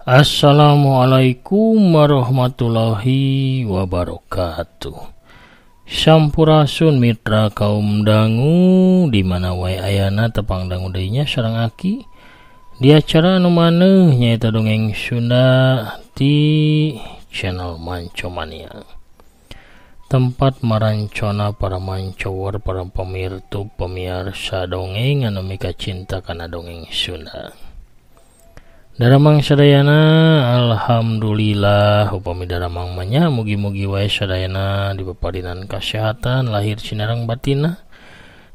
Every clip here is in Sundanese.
Assalamualaikum warahmatullahi wabarakatuh. Sampurasun mitra kaum dangu di mana wae ayana tepang dangu deui nya sareng aki di acara anu maneuh nyaeta dongeng Sunda di channel Mancomania. Tempat marancona para mancower, para pemirtu pemirsa dongeng anu mika cinta kana dongeng Sunda. Daramang sadayana alhamdulillah upami daramang manya mugi-mugi wae sadayana dipaparinan kasehatan lahir sinareng batinna,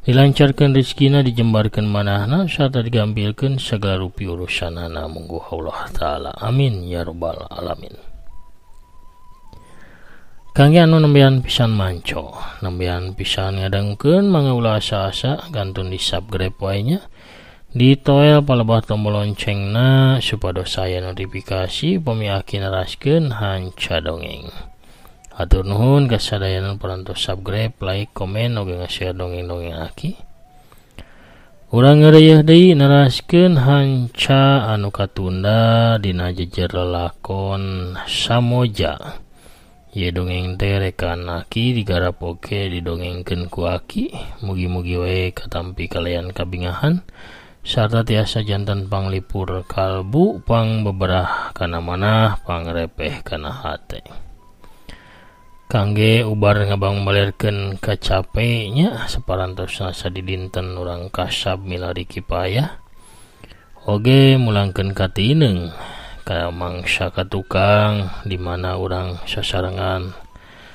dilancarkeun rezekina, dijembarkeun manahna sarta digampilkeun sagala rupi urusanana munggu Allah taala. Amin ya rabbal alamin. Kangge anu nembean pisan manco, nembean pisan ngadangkeun mangga ulah asa-asa gantun di subscribe wae nya. Di toel palebah tombol loncengna supados saya notifikasi pemiaki naraskeun hanca dongeng. Hatur nuhun kasadayana parantos subscribe, like, komen, oge nge-share dongeng-dongeng aki. Urang ngeureuyeuh deui naraskeun hanca anu katunda dina jejer lelakon Samoja. Ye dongeng teh rekan aki digarap oge didongengkeun ku aki. Mugi-mugi wae katampi kalian kabingahan. Sarta tiasa jantan panglipur kalbu, pang beberah kana manah, pang repeh kana hate. Kangge ubar ngabang balerkeun kacapenya saparantosna sadidinten urang kasab milari kipayah. Oge mulangkeun katineung ka mangsa katukang di mana urang sasarengan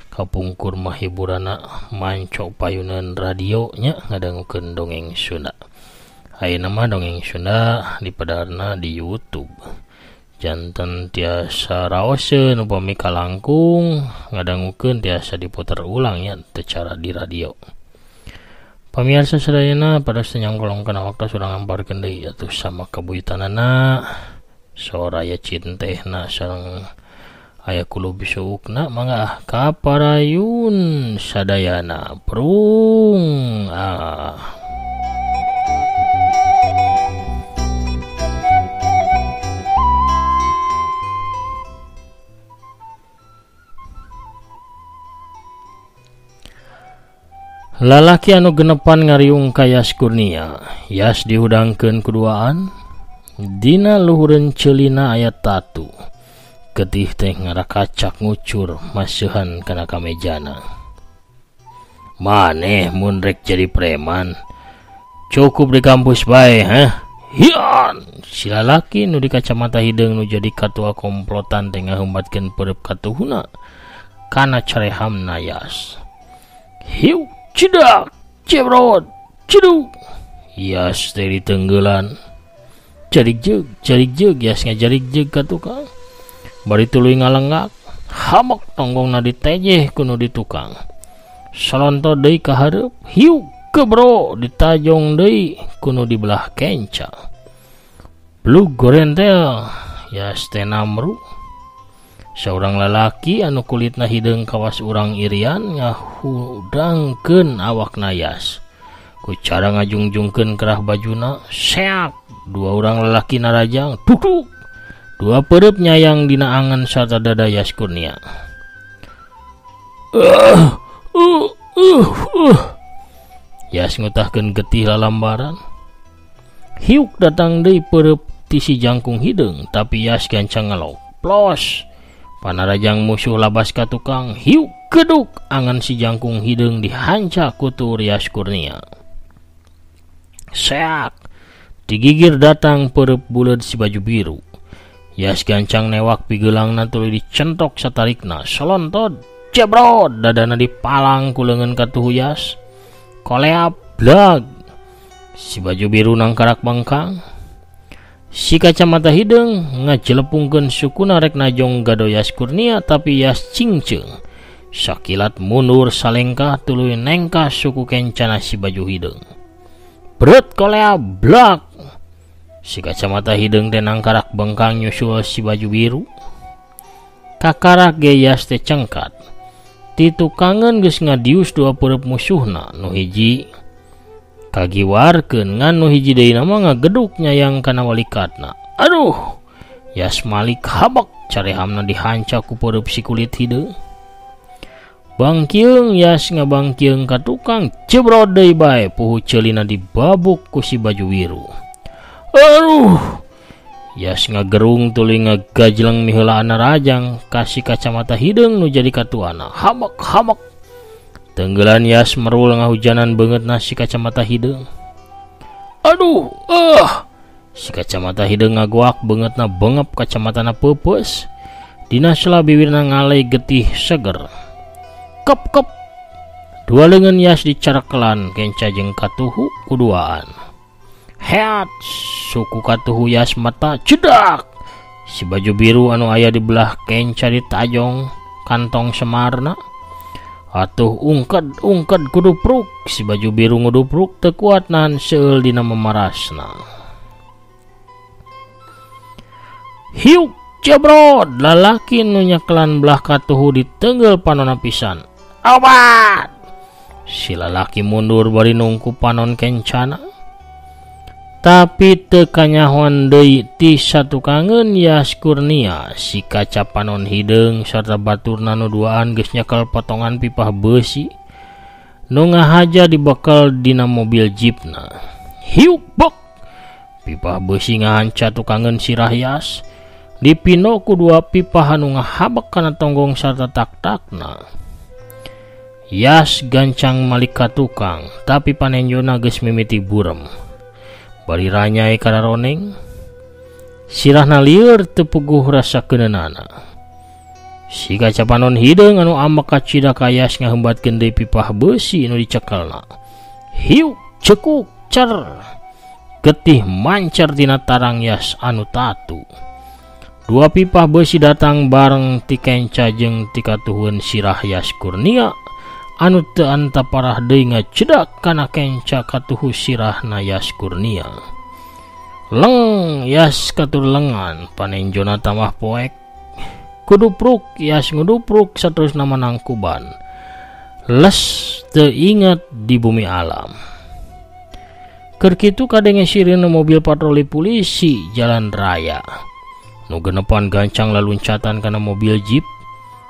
kapungkur mahiburana manco payunan radio nya ngadangukeun dongeng Sunda. Ayeuna mah dongeng Sunda dipadarna di YouTube. Janten tiasa raoseun upami kalangkung ngadangukeun tiasa diputer ulang nya teu cara di radio. Pamirsa sadayana pada senyangkolongkeun waktu surang ngamparkeun deui atuh sama kabuyutanana soraya cintehna sareng aya kulu bisuukna mangga kaparayun sadayana prung Lalaki anu genepan ngariung ka Yas Kurnia. Yas dihudangkeun kuduaan dina luhureun ceulina aya tatu. Getih teh ngarakacak ngucur maseuhan kana kamejana. Maneh mun rek jadi preman cukup di kampus bae Hian si lalaki nu di kacamata hideung nu jadi katua komplotan teh ngahumbatkeun pereup katuhuna kana carehamna Yas. Hiu cidak, cebrot, ciduk. Yas teh ditenggelan. Jarik jeug, Yas ngajarik jeug ka tukang. Bari tuluy ngalenggak, hamok tonggongna ditejeh ku nu di tukang. Salonto deui ka hareup, hiu kebro ditajong deui ku nu di belah kenca. Blug gorentel, Yas teh namru. Saurang lalaki anu kulitna hideung kawas urang irian ngahudangkeun awakna Yas. Ku cara ngajungjungkeun kerah bajuna, seak dua urang lalaki narajang, duk dua pereup nyayang dina angan sarta dada Yas Kurnia. Yas ngutahkeun getih lalambaran. Hiuk datang deui pereup ti si jangkung hideung, tapi Yas gancang ngalok. Plos. Panarajang musuh labas ka tukang, hiu keduk angan si jangkung hideung dihanca kutu Yas Kurnia. Seak digigir datang pereup buleud si baju biru. Yas gancang newak pigeulangna tuluy dicentok satarikna, solontod cebrot dadana dipalang ku leungeun katuhu Yas. Koleap blag si baju biru nangkarak bangkang. Si kacamata hideung ngajelepungkeun sukuna rek najong gado Yas Kurnia, tapi Yas cingceung. Sakilat mundur salengkah tuluy nengkah suku kencana si baju hideung. Beut kolea blak. Si kacamata hideung teh nangkarak bengkang nyusul si baju biru. Kakarak ge Yas teh cengkat. Ti tukangeun geus ngadius dua pereup musuhna, nu hiji kagiwarkeun ngan nu hiji deui mah ngageduk nyayang kana walikatna. Aduh, Yas Malik habak carehamna dihanca ku peureub si kulit hideung. Bangkiung Yas ngabangkiung ka tukang cebrod deui bae puhu ceulina dibabuk ku si baju wiru. Aduh, Yas ngagerung tuluy ngagajleng miheulaan rajang kasih kacamata hideung nu jadi katuana. Hamak. Tenggelan Yas merul ngahujanan beungeut si kacamata hideung. Aduh, si kacamata hideung ngagoak beungeutna bengep kacamatana peupeus. Dina sela bibirna ngalay getih seger. Kep. Dua leungeun Yas dicarekelan kenca jeung katuhu kuduaan. Heat suku katuhu Yas mata cedak. Si baju biru anu aya di belah kenca ditajong kantong semarna. Atuh ungked kudupruk. Si baju biru ngudupruk teu kuat nahan seueul dina memarasna. Hiuk cebrod lalaki nu nyekelan belah katuhu ditenggel panonna pisan. Obat! Si lalaki mundur bari nungku panon kencana. Tapi teu kanyahoan deui ti satukangeun Yas Kurnia si kaca panon hideung sarta baturna nu duaan geus nyekel potongan pipah beusi nu ngahaja dibekel dina mobil jeepna. Hiuk bok! Pipah beusi ngahanca tukangeun sirah Yas dipino ku dua pipah anu ngahabek kana tonggong sarta tak-takna. Yas gancang malik ka tukang, tapi panenjona geus mimiti burem. Bari ranyai kararoneng, sirahna lieur teu puguh rasa keunenana. Si kaca panon hideung anu amek kacida ka Yas ngaheumbatkeun deui pipah beusi nu dicekelna. Hiuk cekuk cer. Getih mancer tina tarang Yas anu tatu. Dua pipah beusi datang bareng ti kenca jeung ti katuhun sirah Yas Kurnia anu teu anta parah deui ngacedak kana kenca katuhu sirahna Yas Kurnia. Leng Yas katur lengan panenjona tamah poek. Kudupruk Yas ngudupruk saterusna manangkuban. Les teu inget di bumi alam. Keur kitu kadenge sirina mobil patroli polisi jalan raya. Nu genepan gancang laluncatan kana mobil jeep.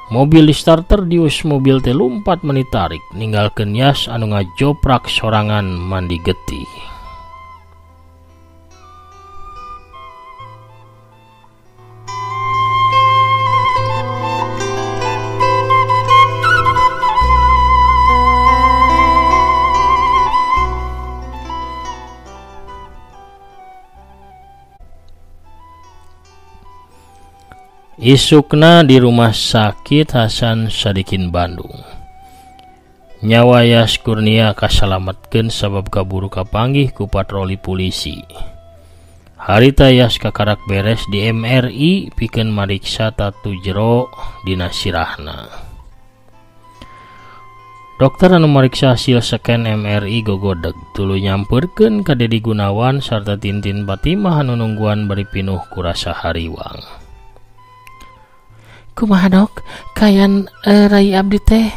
Mobil di starter dius mobil teh lumpat menitarik ninggalkeun Yas anu ngajoprak sorangan mandi getih. Isukna di rumah sakit Hasan Sadikin Bandung. Nyawa Yas Kurnia kasalametkeun sabab kaburu kapanggih ku patroli polisi. Harita Yas kakarak beres di MRI pikeun mariksa tatu jero dina sirahna. Dokter anu mariksa hasil scan MRI gogodeg tuluy nyampeurkeun ka Dedi Gunawan sarta Tintin Fatimah anu nungguan bari pinuh ku rasa hariwang. Kumaha dok, kayan rai abdi teh?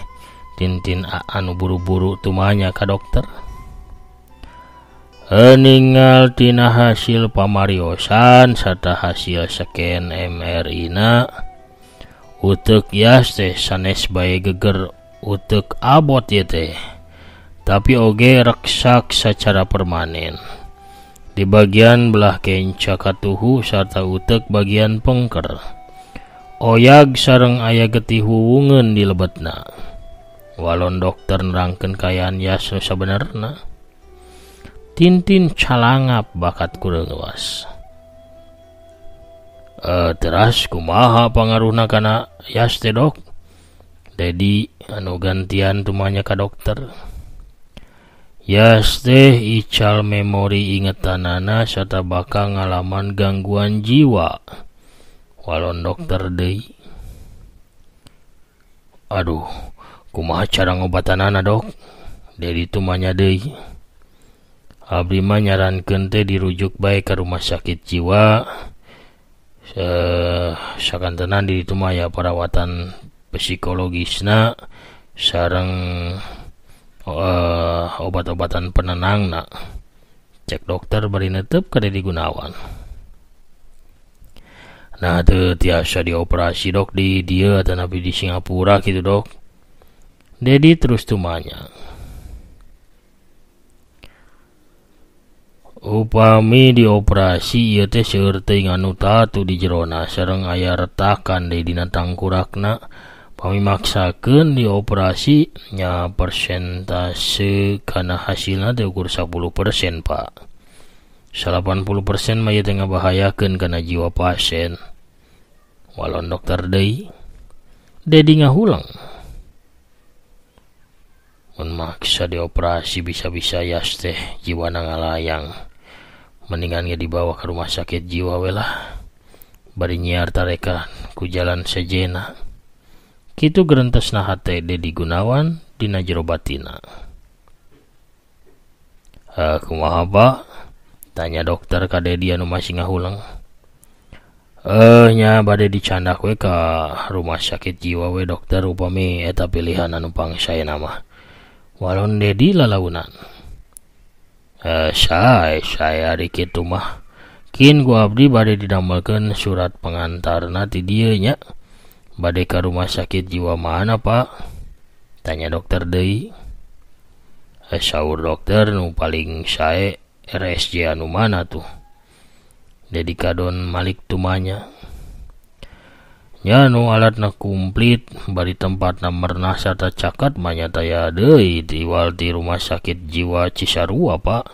Tintin anu buru-buru tumanya ka dokter. Ninggal tina hasil pamariosan sarta hasil scan MRI na uteuk Yas teh sanes bae geger uteuk abot ye teh, tapi oge reksak secara permanen. Di bagian belah kenca katuhu sarta uteuk bagian pengker. Oyag sareng aya getih wuwungeun di lebetna. Walon dokter nerangkeun kayaan Yas nu sabenerna. Tintin calangap bakat kurewas. Teras kumaha pangaruhna kana Yas teh dok? Dedi anu gantian tumanya ka dokter. Yas teh ical memori ingetanana sarta bakal ngalaman gangguan jiwa. Walon dokter deui. Aduh, kumaha cara ngobatanana dok? Dedi tumanya deui. Abdi mah nyarankeun teh dirujuk bae ka rumah sakit jiwa. Sakantenan di ditu mah aya perawatan psikologisna sareng obat-obatan penenangna. Cek dokter bari neuteup ka Dedi Gunawan. Nah teu tiasa dioperasi dok di dia atau nabi di Singapura gitu dok. Dedi terus tumanya. Upami dioperasi ieu teh seueur teuing anu tatu di jerona sareng aya retakan di dina tangkurakna. Pami maksakeun dioperasi nya persentase kana hasilna teh ukur 10% Pak. 80% mah ieu teh ngabahayakeun kana jiwa pasien. Walon dokter deui. Dedi ngahulang. Mun maksa dioperasi bisa-bisa yas teh jiwana ngalayang. Mendingan dibawa ke rumah sakit jiwa we lah. Bari nyiar tarekan ku jalan sejena. Kitu gerentesna hate Dedi Gunawan dina jero batina. Kumaha Pak? Tanya dokter ka Dedi anu masih ngahulang. Nya bade dicandak we ka rumah sakit jiwa we dokter upami eta pilihan anu pangsaena mah. Walon Dedi lalaunan. Saya ari kitu mah. Kin ku abdi bade didamelkeun surat pengantarna ti dieu nya. Bade ka rumah sakit jiwa mana Pak? Tanya dokter deui. Saur dokter nu paling sae RSJ anu mana tuh? Dedi kadon malik tumanya. Nya nu alatna komplit bari tempatna mernah sarta cakat manya taya deui diwal di rumah sakit jiwa Cisarua Pak.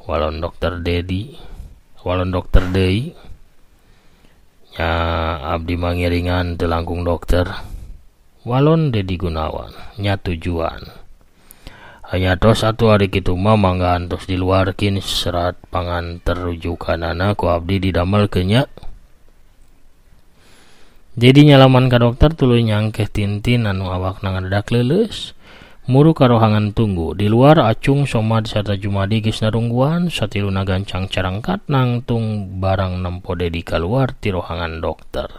Walon dokter deui. Nya abdi mangiringan teu langkung dokter. Walon Dedi Gunawan nya tujuan. Hanya tos atuh ari kitu mah mangga antos diluarkeun serat panganter rujukanana ku abdi didamelkeun nya. Jadi nyalaman ka dokter tuluy nyangkeh Tintin anu awakna ngadadak leuleus. Muru karohangan tunggu. Di luar acung Somad sarta Jumadi geus narungguan, satiluna gancang carangkat nangtung barang nempo Dedi kaluar ti rohangan dokter.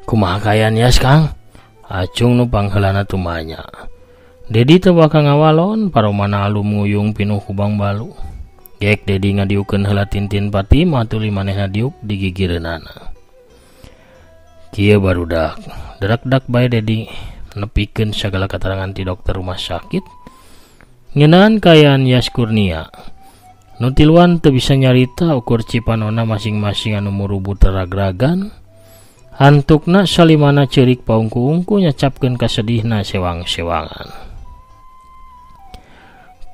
Kumaha kayan yas Kang? Acung nu pangheulana tumanya. Dedi teu bakal ngawalon paromana alum nguyung pinuh kubang balu. Gek Dedi ngadiukeun heula Tintin Fatimah tuluy manehna diuk di gigireunana. Kieu barudak, derak-dak bae Dedi nepikeun sagala keterangan ti dokter rumah sakit. Ngeunaan kayan Yas Kurnia. Nu tiluan teu bisa nyarita ukur cipanona masing-masing anu murubut rag-ragan. Hantukna salimana ceurik paungku-ungku nyacapkeun kasedihna sewang-sewangan.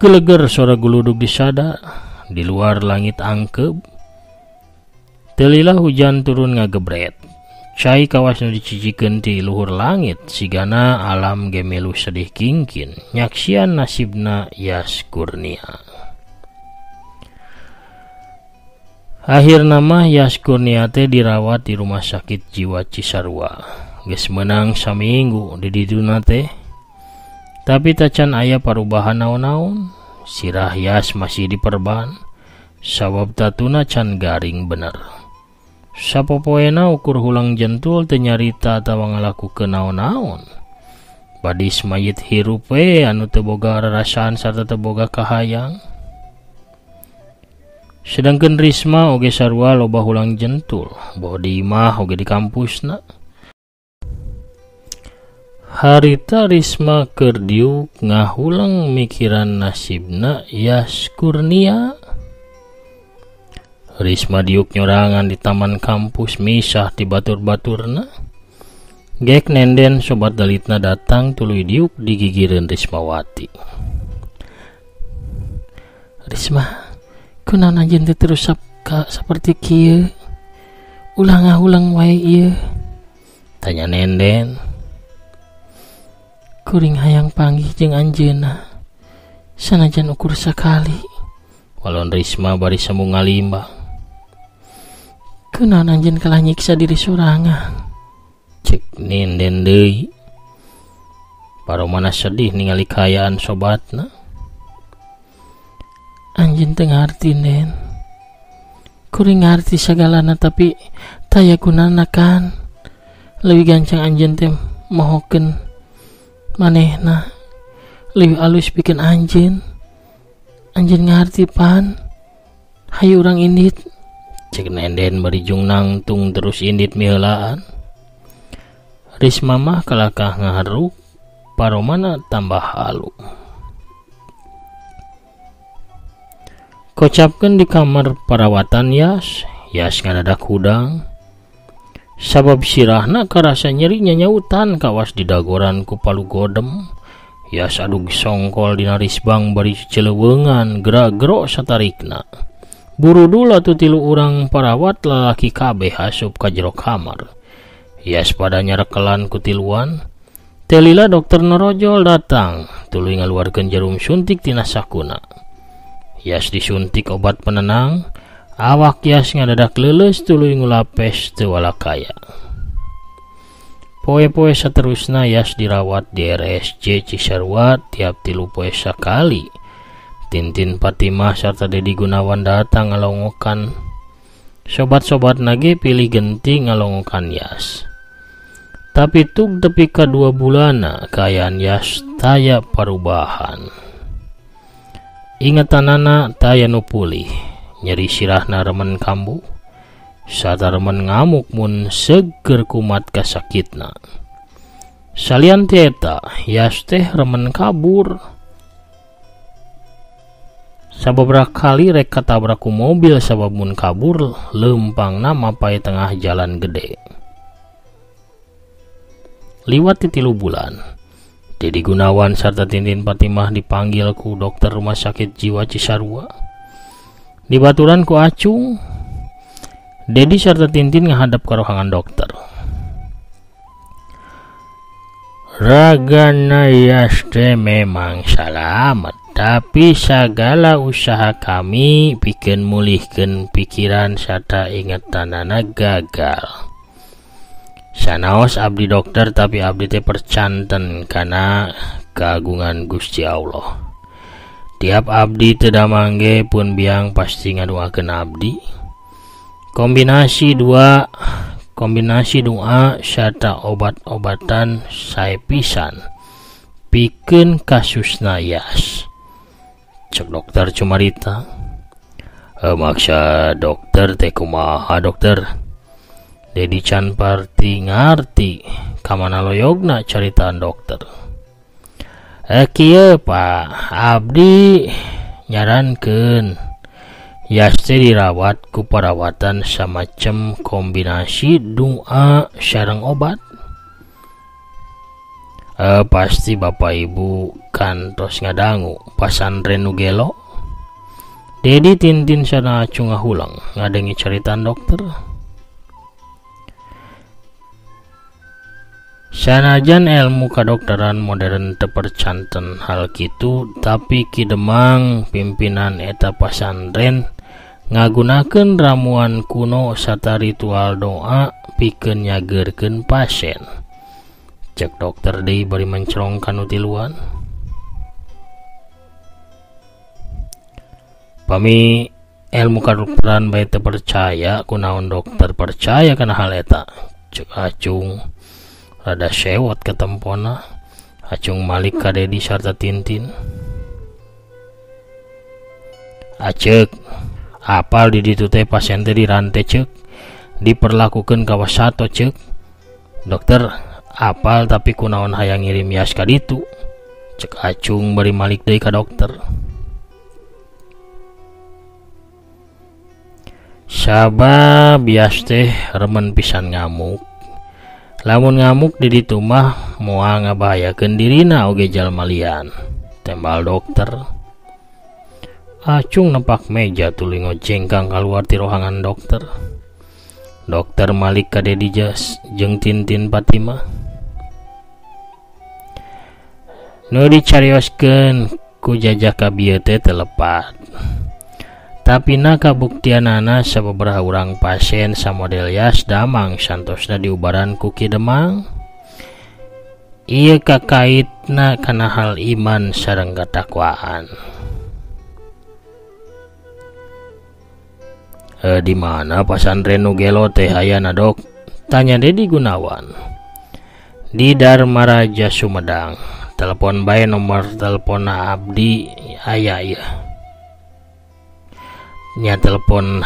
Geleger suara guludug di sada, di luar langit angkeb. Telilah hujan turun ngagebret. Cai kawas nu dicicikeun ti luhur langit, sigana alam gemelu sedih kingkin, nyaksian nasibna Yas Kurnia. Akhirna mah Yas Kurnia teh dirawat di rumah sakit jiwa Cisarua. Geus meunang saminggu di diduna teh. Tapi tacan aya parubahan naon-naon. Sirah Yas masih diperban. Sabab tatuna can garing bener. Sapopoena ukur hulang jentul teu nyarita atawa ngalakukeun naon-naon. Badis mayit hirup we anu teu boga rarasaan sarta teu boga kahayang. Sedangkan Risma oge sarua loba hulang jentul, boh di imah oge di kampusna. Harita Risma keur diuk ngahulang mikiran nasibna Yas Kurnia. Risma diuk nyorangan di taman kampus misah di batur-baturna. Gek nenden sobat dalitna datang tuluy diuk di gigireun Rismawati. Risma, kunaon anjeun teh terus seperti kieu? Ulang wae ieu. Tanya nenden. Kuring hayang panggih jeung anjeunna. Sanajan ukur sakali. Walon Risma bari sambung ngalimbang. Kunaon anjeun kalah nyiksa diri sorangan, cek Nenden deui. Paromana sedih ningali kaayaan sobatna. Anjeun teu ngarti Den, kuring ngarti sagalana tapi taya gunana kan. Leuwih gancang anjeun teh mohokeun manehna, leuwih alus pikeun anjeun. Anjeun ngarti pan, hayu urang indit, cek Nenden berijung nangtung terus indit miheulaan. Risma mah kalakah ngaharuk, paromana tambah halu. Kocapkeun di kamar perawatan Yas ngadadak hudang. Sabab sirahna karasa nyeri nyanyautan kawas didagoran ku palu godem. Yas adug songkol dina risbang bari celeuweungan gerak-gerok satarikna. Buru-dul atuh 3 urang perawat lalaki kabeh asup ka jero kamar. Yas pada nyarekelan ku tiluan. Telila dokter norojol datang, tuluy ngaluarkeun jarum suntik tina sakuna. Yas disuntik obat penenang, awak Yas ngadadak leuleus tuluy ngulapes teu walakaya. Poe-poe saterusna Yas dirawat di RSJ Cisarua tiap 3 poe sakali. Tintin Fatimah sarta Dedi Gunawan datang ngalongokan. Sobat-sobat nage pilih genti ngalongokan Yas. Tapi tug tepi ka 2 bulana kaayaan Yas taya parubahan. Ingetanana taya nu pulih, nyeri sirahna remen kambuh, sarta remen ngamuk mun seger kumat kasakitna. Salian tieta, Yas teh remen kabur. Sababra kali rek katabrak ku mobil sabab mun kabur leumpangna mapai tengah jalan gede. Liwat ti 3 bulan, Dedi Gunawan sarta Tintin Fatimah dipanggil ku dokter rumah sakit jiwa Cisarua. Dibaturan ku Acung, Dedi sarta Tintin ngahadap ka rohangan dokter. Ragana Yas teh memang salamet, tapi sagala usaha kami pikeun mulihkeun pikiran sarta ingetanana gagal. Sanaos abdi dokter tapi abdi teh percanten kana keagungan Gusti Allah. Tiap abdi teu damangge pun biang pasti ngadoakeun abdi. Kombinasi doa sarta obat-obatan sae pisan pikeun kasusna Yas, cek dokter Cumarita. Maksa dokter teh kumaha dokter? Dedi can parti ngarti kamana loyogna caritaan dokter. Kieu Pak, abdi nyarankeun Yas teh dirawat ku perawatan samacem kombinasi doa sareng obat. Pasti Bapak Ibu kantos ngadangu pasantren nu gelo. Dedi Tintin sana Acung ngahulang ngadengi caritaan dokter. Sanajan ilmu kadokteran modern tepercanten hal kitu, tapi Kidemang pimpinan eta pasantren ngagunakeun ramuan kuno sarta ritual doa pikeun nyageurkeun pasien. Cek dokter deui bari mencerong kanu tiluan. Pami ilmu kadokteran bae teu percaya kunaon dokter percaya kana hal eta, cek Acung. Rada sewot ketempona. Acung malik ka Dedi sarta Tintin. Acek, apal di ditu teh pasien teh dirante cek, diperlakukeun kawasato cek. Dokter, apal tapi kunaon hayang ngirim Yas ka ditu, cek Acung bari malik deui ka dokter. Sabab Yas teh remen pisan ngamuk. Lamun ngamuk di ditu mah moal ngabahayakeun dirina oge jalma lian, tembal dokter. Acung nepak meja tuluy ngojengkang kaluar ti rohangan dokter. Dokter malik ka Dedi Jas jeung Tintin Fatimah. Nu dicarioskeun ku jajaka bieu teh telepat. Tapi kabuktianana sababaraha urang pasien samodel Yas Damang santosna diubaran ku Ki Demang. Ieu kakaitna kana hal iman sareng katakwaan. Di mana pasantren nu gelo teh ayana dok? Tanya Dedi Gunawan. Di Dharma Raja Sumedang. Telepon bae nomor telepon abdi aya ya. Nya telepon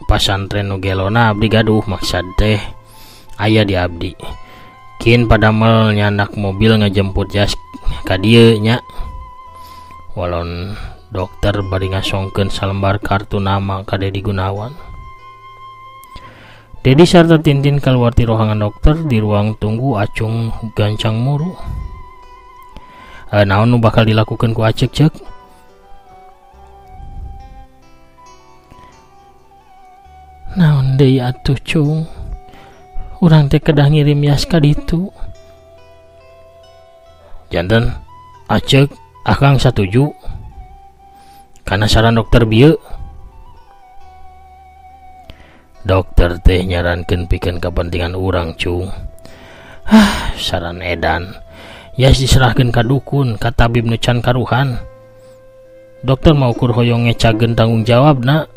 pasantren nu gelona abdi gaduh maksad teh aya di abdi. Kin padamel nyanak mobil ngajemput Jas ka dieu nya. Walon dokter bari ngasongkeun salembar kartu nama ka Dedi Gunawan. Dedi sarta Tintin keluar ti ruangan dokter. Di ruang tunggu Acung gancang muru. Naon nu bakal dilakukan ku Acek cek? Naon deui atuh Cung? Urang teh kedah ngirim Yas ka ditu. Janten Acek akang satuju kana saran dokter bieu. Dokter teh nyarankeun pikeun kepentingan urang Cung. Saran edan. Yas diserahkeun ka dukun, ka tabib nu can karuhan. Dokter mau ukur hoyong ngecageun tanggung jawab nak.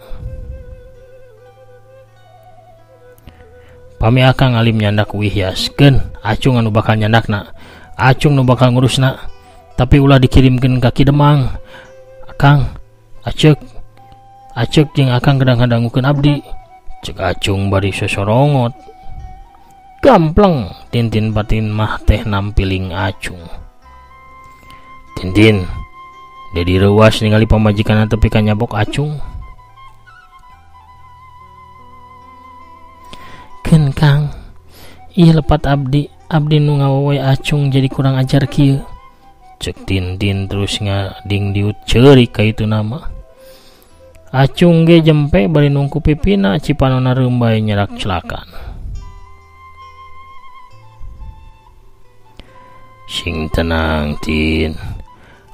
Pami akang alim nyandak wih Yaskeun, Acung anu bakal nyandakna. Acung nu bakal ngurusna. Tapi ulah dikirimkeun ka Ki Demang. Akang, Acek jeung akang kadang-kadangukeun abdi. Cek Acung bari sosorongot. Gampleng, Tintin batin mah teh nampiling Acung. Tintin, Dedi reuas ningali pamajikanna tepi ka nyabok Acung. Keun Kang, ieu lepat abdi nu ngawewe Acung jadi kurang ajar kieu. Cek Tintin terus ngadingdiut ceurik ka itu nama. Acung ge jempe bari nungku pipina cipanonna reumbai nyerak celakan. Sing tenang Tin.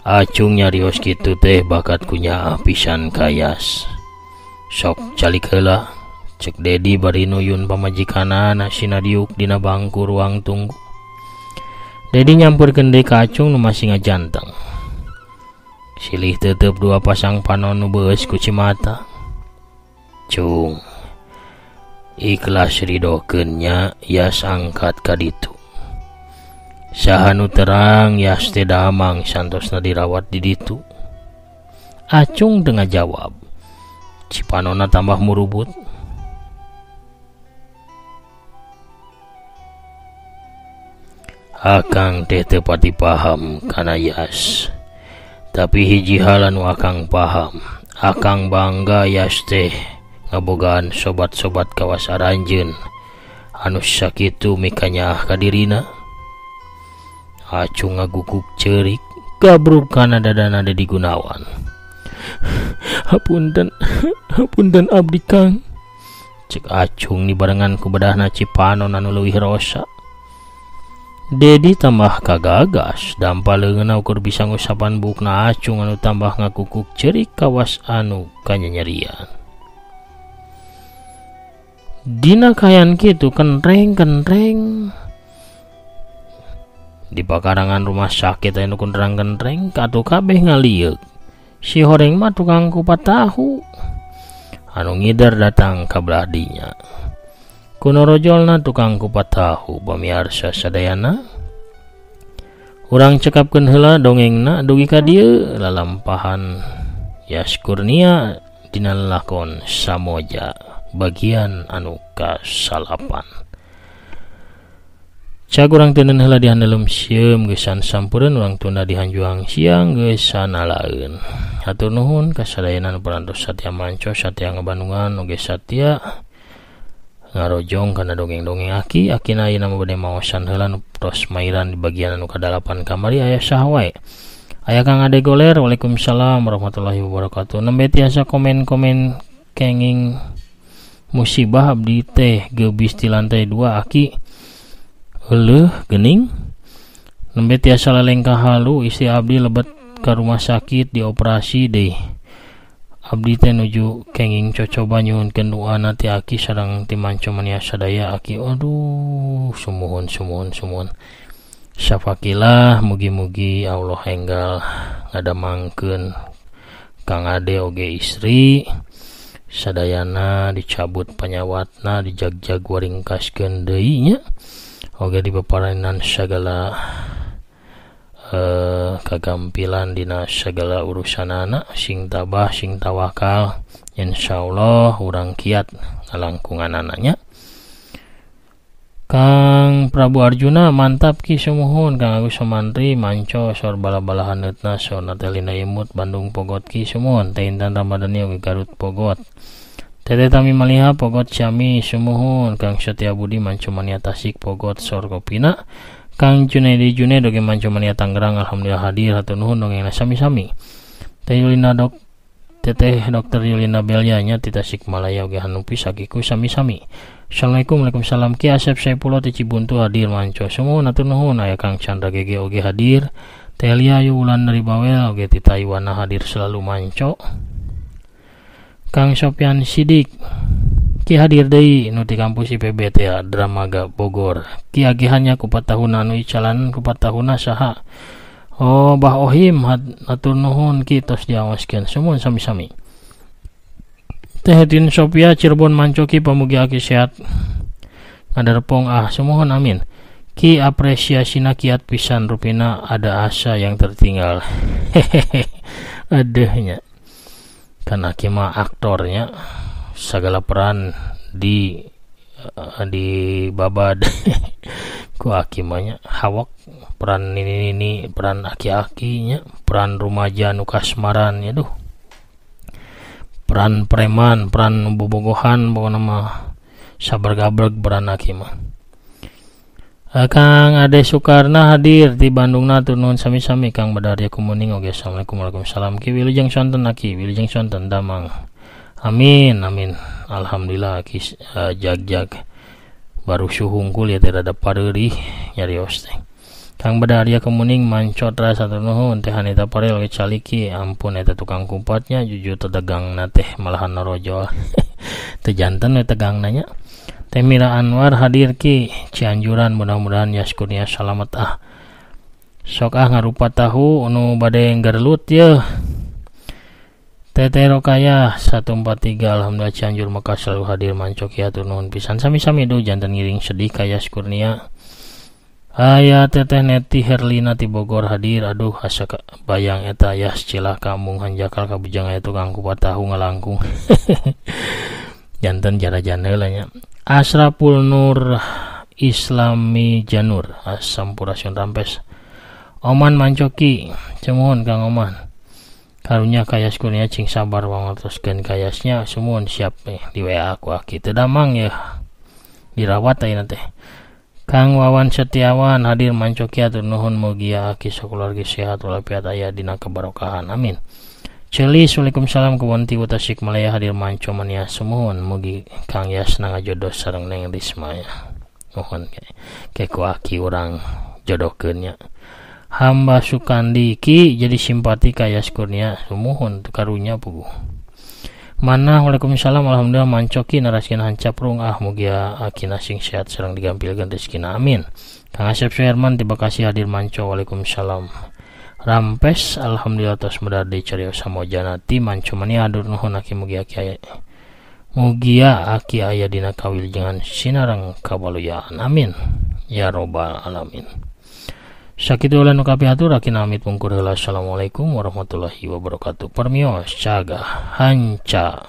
Acung nyarios kitu teh bakat kunya pisan ka Yas. Sok calik heula. Cek Dedi bari nuyun pamajikanana sinadiuk dina bangku ruang tunggu. Dedi nyampurkeun deui ka Acung nu masih ngajanteng. Silih teuteup dua pasang panon nu beus ku cimata. Cung, ikhlas ridokeun nya Yas angkat ka ditu. Saha nu terang Yas teh Damang santosna dirawat di ditu. Acung teu ngajawab. Cipanonna tambah murubut. Akang teh teu pati paham kana Yas. Tapi hiji hal anu akang paham. Akang bangga Yas teh ngabogaan sobat-sobat kawas aranjeun anu sakitu mikanya ka dirina. Acung ngagukuk ceurik gabruk kana dadana Dedi Gunawan. Hapunten abdi Kang. Cek Acung dibarengan ku bedahna cipanon anu leuwih rosa. Dedi tambah kagagas dampaleungeunna ukur bisa ngusapan bukna Acung anu tambah ngakukuk ceurik kawas anu kanyanyerian. Dina kayan kitu kentreng-kentreng di pakarangan rumah sakit anu kentreng-kentreng katu kabeh ngalieuk. Si Horeng mah tukang kupat tahu anu ngidar datang ka belah dinya. Kuno rojolna tukang kupat tahu pamiarsa sadayana. Urang cekapkeun heula dongengna dugi ka dieu lalampahan Yas Kurnia dina lakon Samoja bagian anu ka-8. Cak urang teuneun heula dihandeuleum sieum geusan sampureun urang tunda dihanjuang siang geusan alaeun. Hatur nuhun ka sadayana nu parantos satia manco satia ngabandungan oge satia ngarojong kana dongeng-dongeng akina ayeuna mah bade maosan heula nu tos mairan di bagian anu ka-8 kamari aya saha wae. Aya Kang Ade Goler. Waalaikumsalam warahmatullahi wabarakatuh. Nembe tiasa komen-komen kenging musibah abdi teh geubis di lantai 2 aki heuleuh geuning. Nembe tiasa lalengka halu istri abdi lebet ka rumah sakit dioperasi deui. abdi teh nuju kenging cocoba nyuhunkeun doana ti aki sareng ti manco mania sadaya aki. Aduh sumuhun syafakilah mugi-mugi Allah enggal ngadamangkeun Kang Ade oge istri sadayana dicabut panyawatna dijagjag waringkaskeun deui nya oge dipaparanan sagala kagampilan dina segala urusanana sing tabah sing tawakal insyaallah urang kiat ngalangkungan anaknya. Kang Prabu Arjuna mantap ki sumuhun Kang Agus Sumantri manco sor bala-bala haneutna sor Natelina Imut Bandung Pogot ki sumuhun teh Intan Ramadhani oge Garut Pogot Teteh Tami Maliha Pogot Ciami sumuhun Kang Setia Budi manco mania Tasik Pogot sor Kopina Kang Junaidi Junaid oge manco mania Tangerang alhamdulillah hadir hatur nuhun dongengna sami-sami. Teteh Dr. Yulina Belia nya ti Tasikmalaya oge hanupi sakiku sami-sami. Assalamualaikum Waalaikumsalam Ki Asep Saipullah ti Cibuntu hadir manco sumuhun hatur nuhun aya Kang Chandra Gege oge hadir. Teh Lia Ayu Wulan dari Bawel oge ti Taiwan hadir selalu manco. Kang Sopyan Sidik Ki hadir deui nu ti kampus IPB teh Dramaga Bogor. Ki agihannya ku patahuna anu icalan ku patahuna saha? Oh Bah Ohim hatur nuhun ki tos diawaskeun sumuhun sami-sami. Teh Tin Sophia Cirebon manco ki pamugi aki sehat ngadarpong sumuhun amin. Ki apresiasina kiat pisan rupina ada asa yang tertinggal. Hehehe. Adeuhnya. Kana ki mah aktornya segala peran di babad ku akimanya hawak peran ini peran aki-akinya peran rumaja nu kasmaran ya duh peran preman peran bobogohan pokona mah sabar-gabreg peran aki mah. Kang Ade Sukarna hadir di Bandung natur nuhun sami-sami Kang Badarya Kumuning oge assalamualaikum waalaikumsalam Ki Wilujeng Sonten aki Wilujeng Sonten damang. Amin alhamdulillah ki jag baru suhungkul ya tidak ada padeurih nyarios teh. Kang Badarya Kemuning mancot rasa nuhun teh Hanita Parel ge caliki ampun eta tukang kumpatnya jujur tedegangna teh malahan narojol. Teh janten we tegangna nya. Teh Mira Anwar hadir ki Cianjuran mudah-mudahan yaskurnia salamet sok ngarupa tahu nu bade nggerlut ye. Teteh Rokaya 143 alhamdulillah Cianjur Mekah selalu hadir mancok ya nuhun pisan sami-sami do jantan ngiring sedih kaya Kurnia. Aya Teteh Neti Herlina ti Bogor hadir aduh asa bayang eta yas cilah kampung hanjakal kabujang aya tukang kupat tahu ngalangkung. Jantan jara-jana lah nya. Asraful Nur Islami Janur Sampurasun Rampes. Oman mancoki cemuhun Kang Oman. Karunya kayas kurnia cing sabar wangatoskeun kayasnya sumuhun siap di WA aku aki teu damang ya dirawat ayeuna teh. Kang Wawan Setiawan hadir mancoki atur nuhun mugi aki sakeluarga sehat walafiat aya dina kabarokahan amin. Celis Waalaikumsalam Kebonti Tasikmalaya hadir manco mania sumuhun mugi Kang Yasna ngajodoh sareng Neng Risma ya. Nuhun ke ku aki urang jodohkeun nya. Hamba Sukandi ki jadi simpati kaya Kurnia sumuhun tu karunya pugu. Mana Waalaikumsalam alhamdulillah mancoki naraskeun hancaprung mugia akina sing sehat sareng digampilkeun rezekina amin. Kang Asep Suherman ti Bekasi hadir manco Waalaikumsalam. Rampes alhamdulillah tos medade carios samojana ti manco mani adur nuhun aki mugia aki aya dina kawilujengan sinareng kabaluyaan amin ya robbal alamin. Sakitu ulah nu kapihatur akina amit pungkur heula. Assalamualaikum warahmatullahi wabarakatuh. Permios caga hanca.